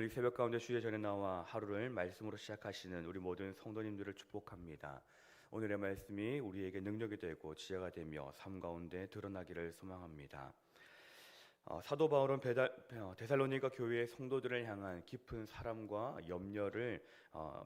오늘 이 새벽 가운데 주의 전에 나와 하루를 말씀으로 시작하시는 우리 모든 성도님들을 축복합니다. 오늘의 말씀이 우리에게 능력이 되고 지혜가 되며 삶 가운데 드러나기를 소망합니다. 사도 바울은 데살로니가 교회의 성도들을 향한 깊은 사랑과 염려를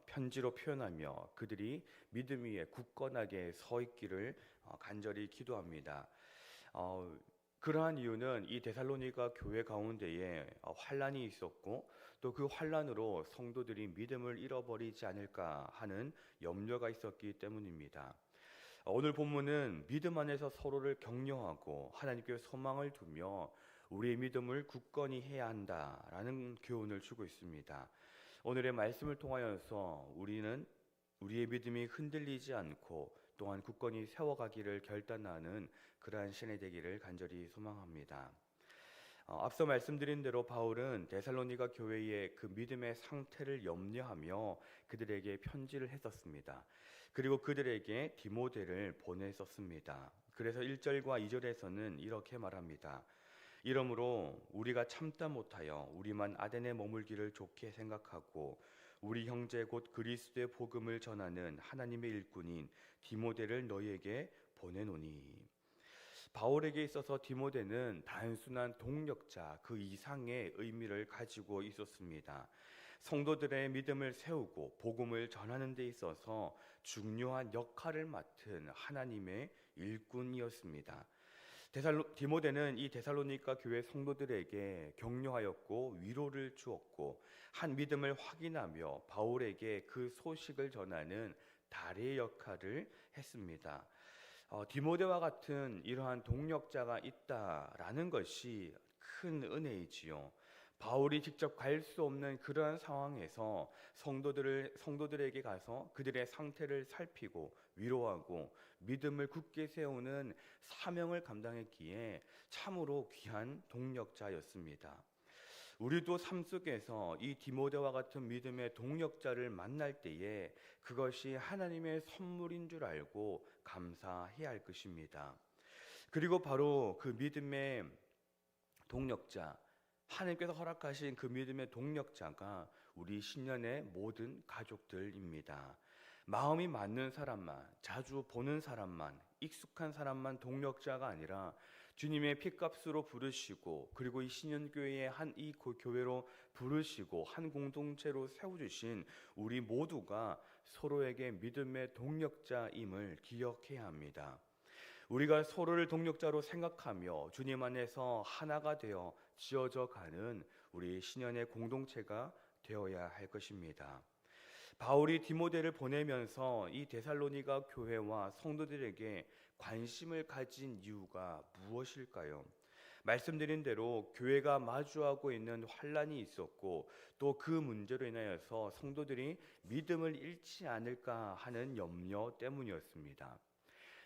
편지로 표현하며 그들이 믿음 위에 굳건하게 서 있기를 간절히 기도합니다. 그러한 이유는 이 데살로니가 교회 가운데에 환란이 있었고 또 그 환란으로 성도들이 믿음을 잃어버리지 않을까 하는 염려가 있었기 때문입니다. 오늘 본문은 믿음 안에서 서로를 격려하고 하나님께 소망을 두며 우리의 믿음을 굳건히 해야 한다라는 교훈을 주고 있습니다. 오늘의 말씀을 통하여서 우리는 우리의 믿음이 흔들리지 않고 또한 굳건히 세워가기를 결단하는 그러한 신이 되기를 간절히 소망합니다. 앞서 말씀드린 대로 바울은 데살로니가 교회의 그 믿음의 상태를 염려하며 그들에게 편지를 했었습니다. 그리고 그들에게 디모데를 보냈었습니다. 그래서 1절과 2절에서는 이렇게 말합니다. 이러므로 우리가 참다 못하여 우리만 아덴에 머물기를 좋게 생각하고 우리 형제 곧 그리스도의 복음을 전하는 하나님의 일꾼인 디모데를 너희에게 보내노니. 바울에게 있어서 디모데는 단순한 동력자 그 이상의 의미를 가지고 있었습니다. 성도들의 믿음을 세우고 복음을 전하는 데 있어서 중요한 역할을 맡은 하나님의 일꾼이었습니다. 디모데는 이 데살로니가 교회 성도들에게 격려하였고 위로를 주었고 한 믿음을 확인하며 바울에게 그 소식을 전하는 다리의 역할을 했습니다. 디모데와 같은 이러한 동력자가 있다라는 것이 큰 은혜이지요. 바울이 직접 갈 수 없는 그러한 상황에서 성도들에게 가서 그들의 상태를 살피고 위로하고 믿음을 굳게 세우는 사명을 감당했기에 참으로 귀한 동력자였습니다. 우리도 삶 속에서 이 디모데와 같은 믿음의 동력자를 만날 때에 그것이 하나님의 선물인 줄 알고 감사해야 할 것입니다. 그리고 바로 그 믿음의 동력자, 하나님께서 허락하신 그 믿음의 동력자가 우리 신년의 모든 가족들입니다. 마음이 맞는 사람만, 자주 보는 사람만, 익숙한 사람만 동력자가 아니라 주님의 피값으로 부르시고 그리고 이 신년교회의 이 교회로 부르시고 한 공동체로 세워주신 우리 모두가 서로에게 믿음의 동력자임을 기억해야 합니다. 우리가 서로를 동력자로 생각하며 주님 안에서 하나가 되어 지어져 가는 우리 신년의 공동체가 되어야 할 것입니다. 바울이 디모데를 보내면서 이 데살로니가 교회와 성도들에게 관심을 가진 이유가 무엇일까요? 말씀드린 대로 교회가 마주하고 있는 환란이 있었고 또 그 문제로 인하여서 성도들이 믿음을 잃지 않을까 하는 염려 때문이었습니다.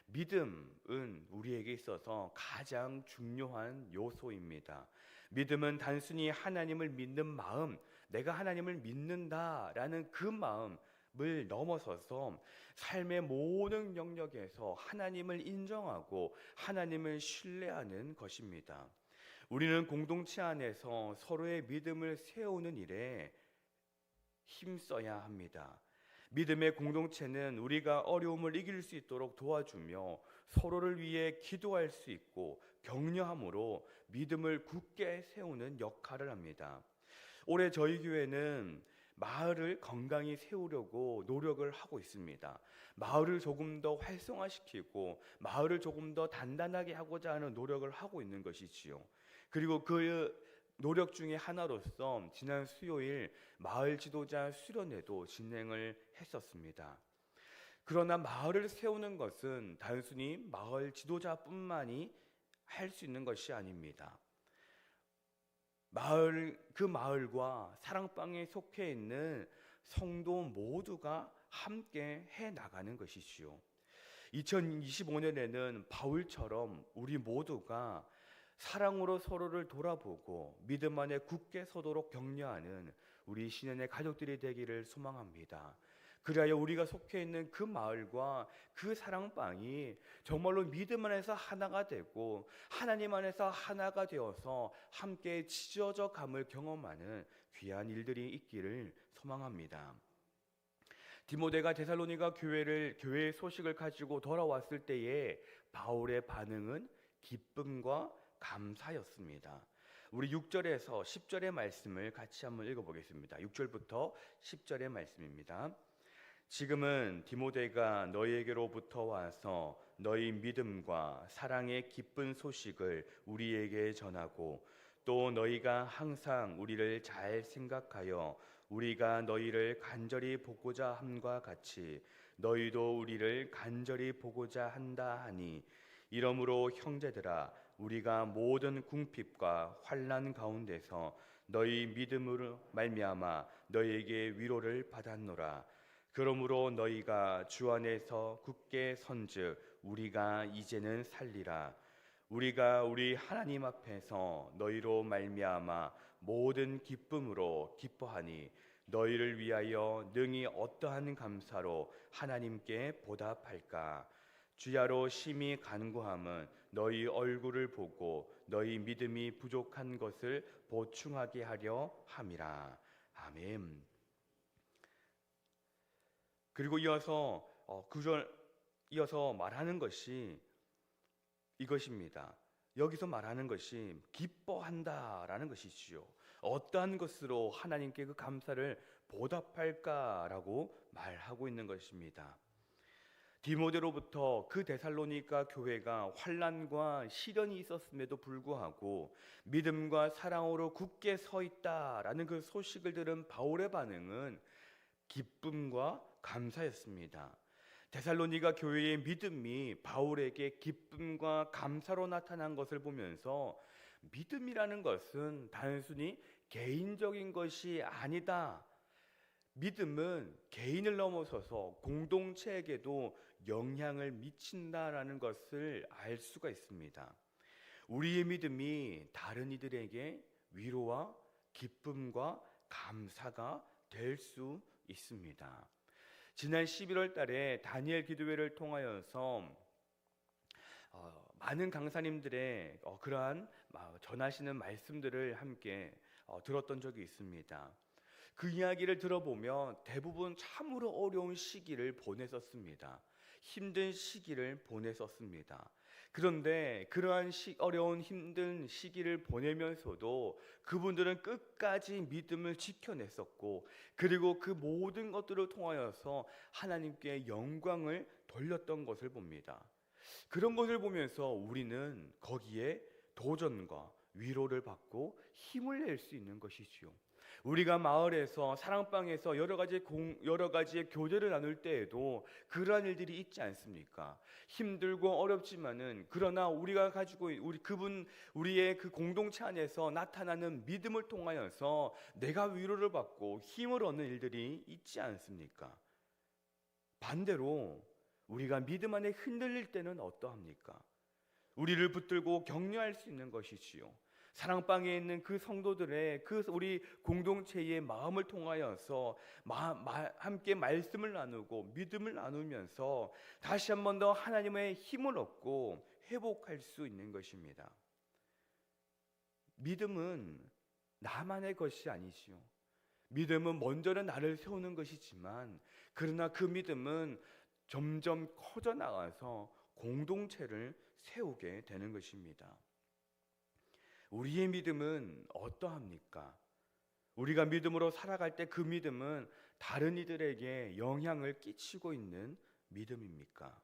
믿음은 우리에게 있어서 가장 중요한 요소입니다. 믿음은 단순히 하나님을 믿는 마음, 내가 하나님을 믿는다라는 그 마음을 넘어서서 삶의 모든 영역에서 하나님을 인정하고 하나님을 신뢰하는 것입니다. 우리는 공동체 안에서 서로의 믿음을 세우는 일에 힘써야 합니다. 믿음의 공동체는 우리가 어려움을 이길 수 있도록 도와주며 서로를 위해 기도할 수 있고 격려함으로 믿음을 굳게 세우는 역할을 합니다. 올해 저희 교회는 마을을 건강히 세우려고 노력을 하고 있습니다. 마을을 조금 더 활성화시키고 마을을 조금 더 단단하게 하고자 하는 노력을 하고 있는 것이지요. 그리고 그 노력 중에 하나로서 지난 수요일 마을 지도자 수련회도 진행을 했었습니다. 그러나 마을을 세우는 것은 단순히 마을 지도자뿐만이 할 수 있는 것이 아닙니다. 그 마을과 사랑방에 속해 있는 성도 모두가 함께 해 나가는 것이지요. 2025년에는 바울처럼 우리 모두가 사랑으로 서로를 돌아보고 믿음 안에 굳게 서도록 격려하는 우리 신년의 가족들이 되기를 소망합니다. 그리하여 우리가 속해 있는 그 마을과 그 사랑방이 정말로 믿음 안에서 하나가 되고 하나님 안에서 하나가 되어서 함께 지어져 감을 경험하는 귀한 일들이 있기를 소망합니다. 디모데가 데살로니가 교회의 소식을 가지고 돌아왔을 때에 바울의 반응은 기쁨과 감사였습니다. 우리 6절에서 10절의 말씀을 같이 한번 읽어보겠습니다. 6절부터 10절의 말씀입니다. 지금은 디모데가 너희에게로부터 와서 너희 믿음과 사랑의 기쁜 소식을 우리에게 전하고 또 너희가 항상 우리를 잘 생각하여 우리가 너희를 간절히 보고자 함과 같이 너희도 우리를 간절히 보고자 한다 하니 이러므로 형제들아 우리가 모든 궁핍과 환난 가운데서 너희 믿음으로 말미암아 너희에게 위로를 받았노라. 그러므로 너희가 주 안에서 굳게 선즉 우리가 이제는 살리라. 우리가 우리 하나님 앞에서 너희로 말미암아 모든 기쁨으로 기뻐하니 너희를 위하여 능히 어떠한 감사로 하나님께 보답할까. 주야로 심히 간구함은 너희 얼굴을 보고 너희 믿음이 부족한 것을 보충하게 하려 함이라. 아멘. 그리고 이어서 이어서 말하는 것이 이것입니다. 여기서 말하는 것이 기뻐한다라는 것이지요. 어떠한 것으로 하나님께 그 감사를 보답할까라고 말하고 있는 것입니다. 디모데로부터 그 데살로니가 교회가 환난과 시련이 있었음에도 불구하고 믿음과 사랑으로 굳게 서 있다라는 그 소식을 들은 바울의 반응은 기쁨과 감사였습니다. 데살로니가 교회의 믿음이 바울에게 기쁨과 감사로 나타난 것을 보면서 믿음이라는 것은 단순히 개인적인 것이 아니다. 믿음은 개인을 넘어서서 공동체에게도 영향을 미친다라는 것을 알 수가 있습니다. 우리의 믿음이 다른 이들에게 위로와 기쁨과 감사가 될 수 있습니다. 지난 11월 달에 다니엘 기도회를 통하여서 많은 강사님들의 그러한 전하시는 말씀들을 함께 들었던 적이 있습니다. 그 이야기를 들어보면 대부분 참으로 어려운 시기를 보냈었습니다. 힘든 시기를 보냈었습니다. 그런데 그러한 어려운 힘든 시기를 보내면서도 그분들은 끝까지 믿음을 지켜냈었고 그리고 그 모든 것들을 통하여서 하나님께 영광을 돌렸던 것을 봅니다. 그런 것을 보면서 우리는 거기에 도전과 위로를 받고 힘을 낼 수 있는 것이지요. 우리가 마을에서 사랑방에서 여러 가지의 교제를 나눌 때에도 그러한 일들이 있지 않습니까? 힘들고 어렵지만은 그러나 우리가 가지고 우리의 그 공동체 안에서 나타나는 믿음을 통하여서 내가 위로를 받고 힘을 얻는 일들이 있지 않습니까? 반대로 우리가 믿음 안에 흔들릴 때는 어떠합니까? 우리를 붙들고 격려할 수 있는 것이지요. 사랑방에 있는 그 성도들의 그 우리 공동체의 마음을 통하여서 함께 말씀을 나누고 믿음을 나누면서 다시 한 번 더 하나님의 힘을 얻고 회복할 수 있는 것입니다. 믿음은 나만의 것이 아니지요. 믿음은 먼저는 나를 세우는 것이지만 그러나 그 믿음은 점점 커져 나가서 공동체를 세우게 되는 것입니다. 우리의 믿음은 어떠합니까? 우리가 믿음으로 살아갈 때 그 믿음은 다른 이들에게 영향을 끼치고 있는 믿음입니까?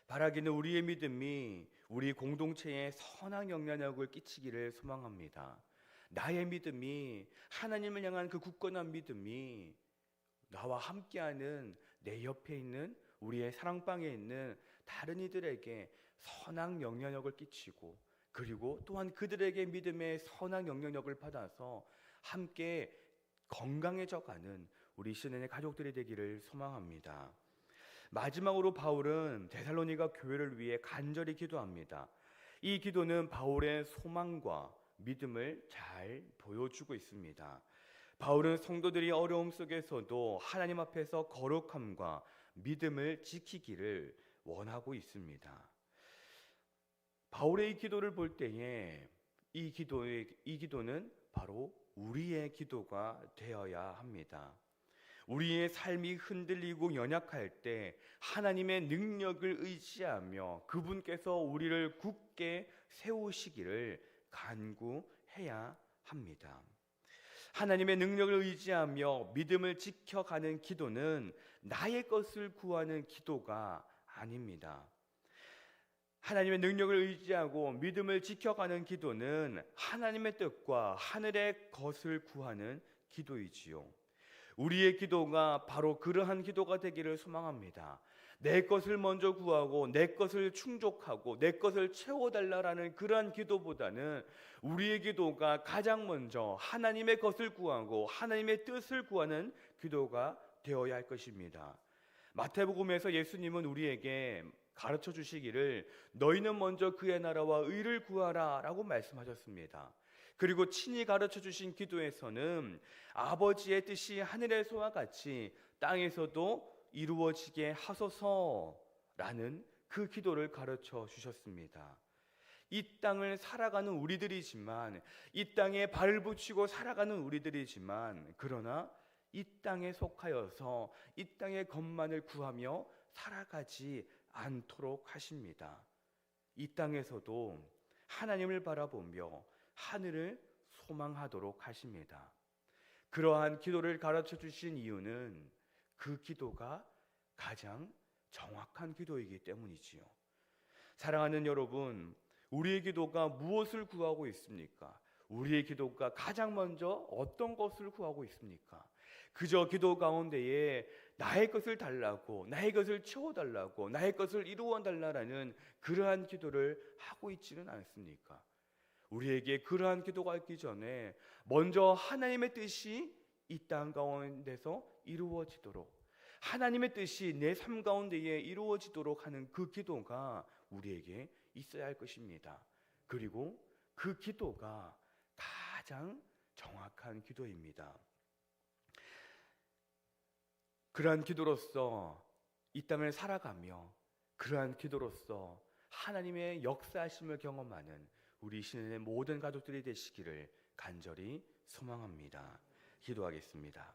바라기는 우리의 믿음이 우리 공동체에 선한 영향력을 끼치기를 소망합니다. 나의 믿음이 하나님을 향한 그 굳건한 믿음이 나와 함께하는 내 옆에 있는 우리의 사랑방에 있는 다른 이들에게 선한 영향력을 끼치고 그리고 또한 그들에게 믿음의 선한 영향력을 받아서 함께 건강해져가는 우리 신앙의 가족들이 되기를 소망합니다. 마지막으로 바울은 데살로니가 교회를 위해 간절히 기도합니다. 이 기도는 바울의 소망과 믿음을 잘 보여주고 있습니다. 바울은 성도들이 어려움 속에서도 하나님 앞에서 거룩함과 믿음을 지키기를 원하고 있습니다. 바울의 이 기도를 볼 때에 이 기도는 바로 우리의 기도가 되어야 합니다. 우리의 삶이 흔들리고 연약할 때 하나님의 능력을 의지하며 그분께서 우리를 굳게 세우시기를 간구해야 합니다. 하나님의 능력을 의지하며 믿음을 지켜가는 기도는 나의 것을 구하는 기도가 아닙니다. 하나님의 능력을 의지하고 믿음을 지켜가는 기도는 하나님의 뜻과 하늘의 것을 구하는 기도이지요. 우리의 기도가 바로 그러한 기도가 되기를 소망합니다. 내 것을 먼저 구하고 내 것을 충족하고 내 것을 채워달라라는 그러한 기도보다는 우리의 기도가 가장 먼저 하나님의 것을 구하고 하나님의 뜻을 구하는 기도가 되어야 할 것입니다. 마태복음에서 예수님은 우리에게 가르쳐 주시기를 너희는 먼저 그의 나라와 의를 구하라 라고 말씀하셨습니다. 그리고 친히 가르쳐 주신 기도에서는 아버지의 뜻이 하늘에서와 같이 땅에서도 이루어지게 하소서라는 그 기도를 가르쳐 주셨습니다. 이 땅을 살아가는 우리들이지만, 이 땅에 발을 붙이고 살아가는 우리들이지만, 그러나 이 땅에 속하여서 이 땅의 것만을 구하며 살아가지 않도록 하십니다. 이 땅에서도 하나님을 바라보며 하늘을 소망하도록 하십니다. 그러한 기도를 가르쳐 주신 이유는 그 기도가 가장 정확한 기도이기 때문이지요. 사랑하는 여러분, 우리의 기도가 무엇을 구하고 있습니까? 우리의 기도가 가장 먼저 어떤 것을 구하고 있습니까? 그저 기도 가운데에 나의 것을 달라고, 나의 것을 채워달라고, 나의 것을 이루어달라는 그러한 기도를 하고 있지는 않습니까? 우리에게 그러한 기도가 있기 전에 먼저 하나님의 뜻이 이 땅 가운데서 이루어지도록, 하나님의 뜻이 내 삶 가운데에 이루어지도록 하는 그 기도가 우리에게 있어야 할 것입니다. 그리고 그 기도가 가장 정확한 기도입니다. 그러한 기도로서 이 땅을 살아가며 그러한 기도로서 하나님의 역사하심을 경험하는 우리 신의 모든 가족들이 되시기를 간절히 소망합니다. 기도하겠습니다.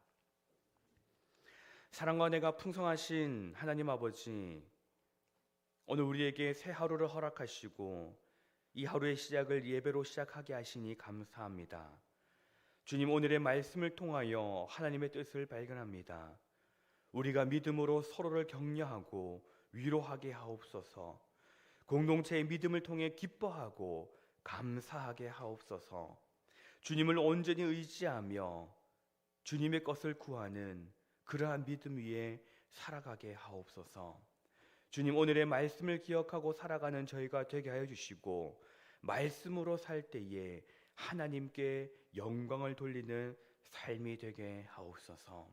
사랑과 은혜가 풍성하신 하나님 아버지, 오늘 우리에게 새 하루를 허락하시고 이 하루의 시작을 예배로 시작하게 하시니 감사합니다. 주님, 오늘의 말씀을 통하여 하나님의 뜻을 발견합니다. 우리가 믿음으로 서로를 격려하고 위로하게 하옵소서. 공동체의 믿음을 통해 기뻐하고 감사하게 하옵소서. 주님을 온전히 의지하며 주님의 것을 구하는 그러한 믿음 위에 살아가게 하옵소서. 주님, 오늘의 말씀을 기억하고 살아가는 저희가 되게 하여 주시고 말씀으로 살 때에 하나님께 영광을 돌리는 삶이 되게 하옵소서.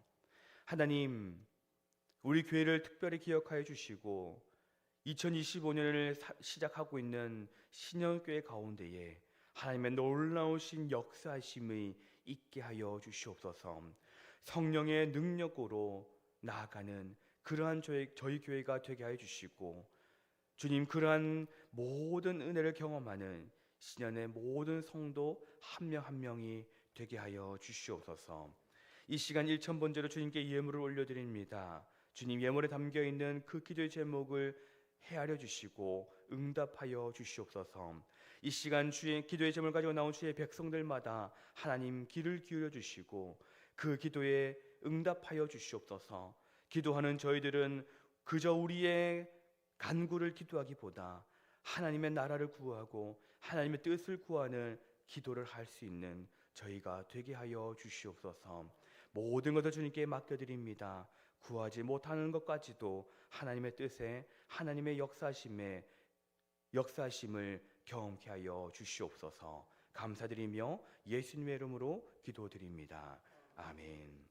하나님, 우리 교회를 특별히 기억하여 주시고 2025년을 시작하고 있는 신년교회 가운데에 하나님의 놀라우신 역사하심이 있게 하여 주시옵소서. 성령의 능력으로 나아가는 그러한 저희 교회가 되게 하여 주시고, 주님, 그러한 모든 은혜를 경험하는 신년의 모든 성도 한 명 한 명이 되게 하여 주시옵소서. 이 시간 1,000번째로 주님께 예물을 올려드립니다. 주님, 예물에 담겨있는 그 기도의 제목을 헤아려 주시고 응답하여 주시옵소서. 이 시간 주의 기도의 제목을 가지고 나온 주의 백성들마다 하나님 귀를 기울여 주시고 그 기도에 응답하여 주시옵소서. 기도하는 저희들은 그저 우리의 간구를 기도하기보다 하나님의 나라를 구하고 하나님의 뜻을 구하는 기도를 할 수 있는 저희가 되게 하여 주시옵소서. 모든 것을 주님께 맡겨드립니다. 구하지 못하는 것까지도 하나님의 뜻에 하나님의 역사심을 경험케 하여 주시옵소서. 감사드리며 예수님의 이름으로 기도드립니다. 아멘.